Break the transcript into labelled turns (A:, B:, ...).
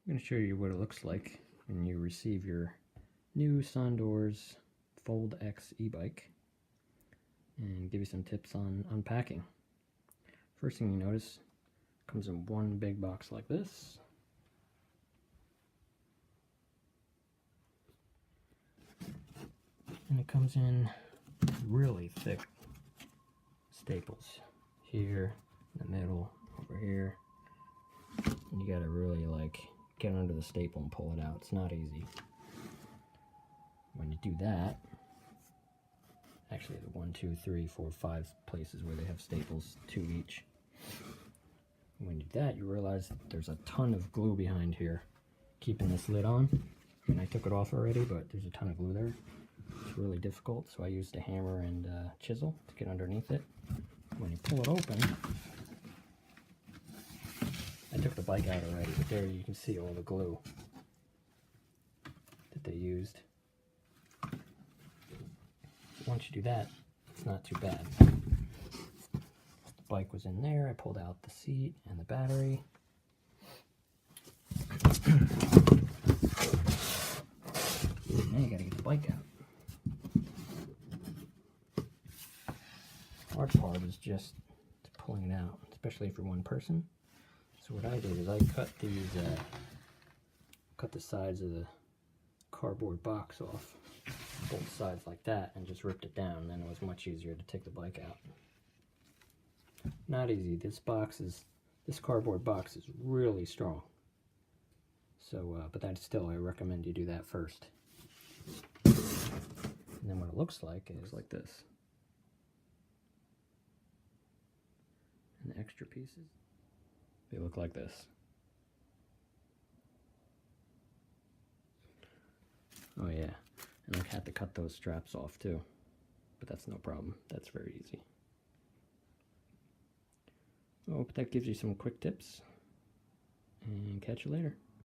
A: I'm going to show you what it looks like when you receive your new Sondors Fold X e-bike and give you some tips on unpacking. First thing you notice, comes in one big box like this. And it comes in really thick staples here, in the middle, over here. And you gotta really get under the staple and pull it out. It's not easy. When you do that, actually the 1, 2, 3, 4, 5 places where they have staples, 2 each. When you do that, you realize that there's a ton of glue behind here keeping this lid on. And I took it off already, but there's a ton of glue there. It's really difficult, so I used a hammer and chisel to get underneath it. When you pull it open, I took the bike out already, but there you can see all the glue that they used. Once you do that, it's not too bad. The bike was in there. I pulled out the seat and the battery. Now you gotta get the bike out. The hard part is just pulling it out, especially for one person. So what I did is I cut the sides of the cardboard box off, both sides like that, and just ripped it down. Then it was much easier to take the bike out. Not easy. This cardboard box is really strong. So, but that's still, I recommend you do that first. And then what it looks like is like this. And the extra pieces, they look like this. Oh yeah, and I had to cut those straps off too, but that's no problem. That's very easy. I hope that gives you some quick tips, and catch you later.